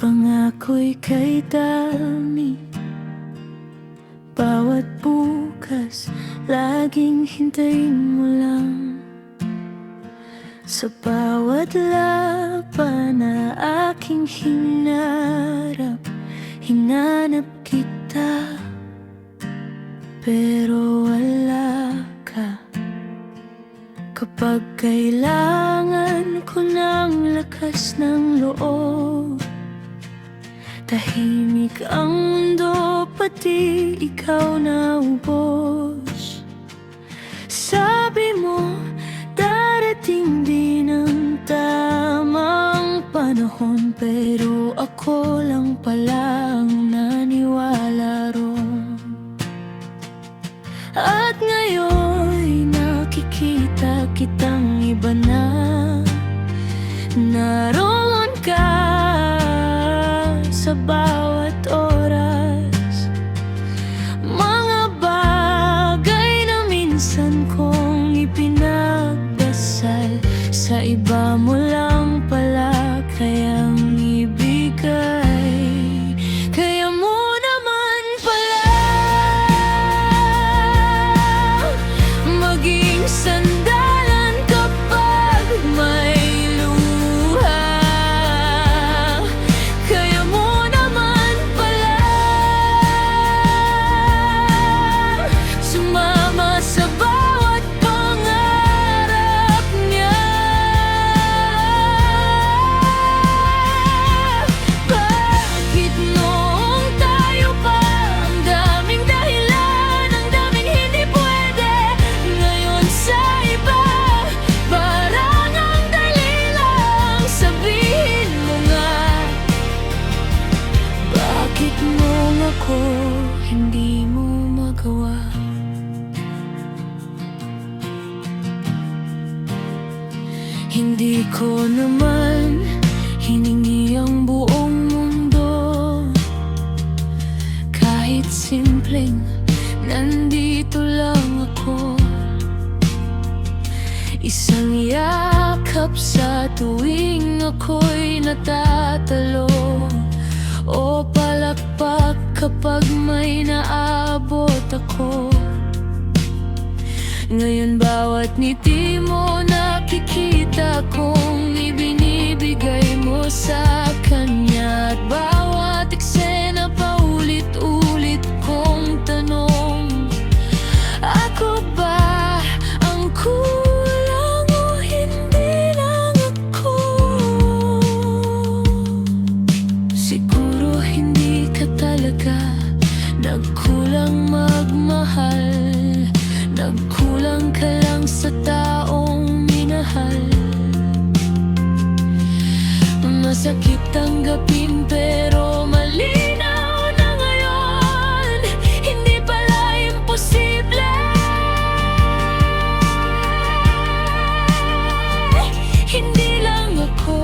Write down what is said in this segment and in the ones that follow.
Pangako'y kay dami, bawat bukas laging hintayin mo lang. Sa bawat laban na aking hinarap, hinanap kita, pero wala ka. Kapag kailangan ko ng lakas ng loob, tahimik ang mundo, pati ikaw naubos. Sabi mo, darating din ang tamang panahon, pero ako lang pala ang naniwala ron. At ngayon nakikita kitang iba na, naroon ka sa bawat oras. Mga bagay na minsan kong ipinagdasal, sa iba mo lang pala kayang ibigay. Kaya mo naman pala maging sandalan kapag may luha. Kaya mo naman pala sumama sa bawat pangarap niya. Bakit noong tayo pa ang daming dahilan, ang daming hindi pwede, ngayon sa iba parang ang dali lang. Sabihin mo nga, bakit nung ako hindi mo magawa? Hindi ko naman hiningi ang buong mundo, kahit simpleng nandito lang ako. Isang yakap sa tuwing ako'y natatalo, o palakpak kapag may naabot ako. Ngayon bawat ngiti mo nakikita kong ibinibigay mo sa kanya, at bawat eksena paulit-ulit kong tanong, ako ba ang kulang o hindi lang ako? Siguro hindi ka talaga nagkulang magmahal, nagkulang ka lang sa taong minahal. Masakit tanggapin pero malinaw na ngayon, hindi pala imposible. Hindi lang ako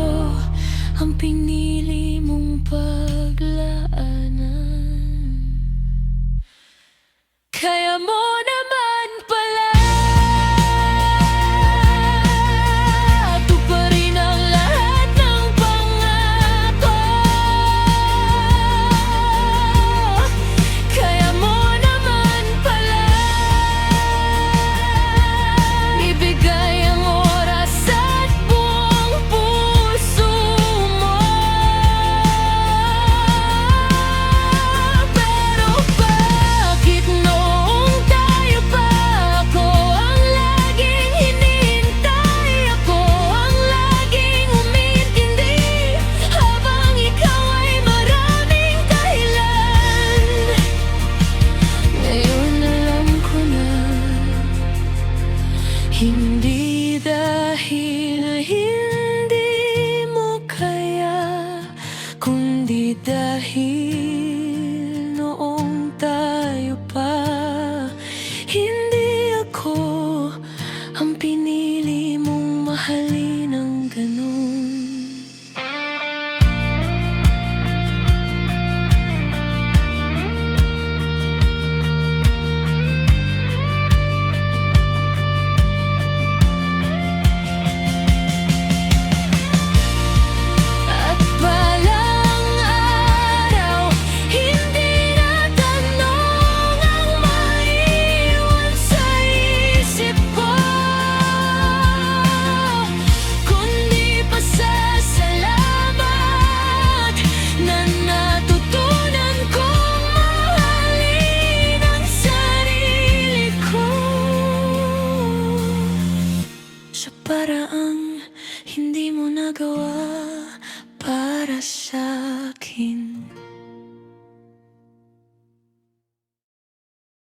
ang pinili mong paglaanan. Kaya mo naman pala tuparin ang lahat ng pangako. Kaya mo naman pala ibigay ang oras at buong puso mo. Pero bakit noong tayo pa ako ang laging hinihintay, ako ang laging umiintindi, habang ikaw ay maraming dahilan. Ngayon alam ko na, hindi dahil hindi mo kaya, kundi dahil noong tayo pa hindi ako ang pinili mong mahalin ng ganun. At palang sa paraan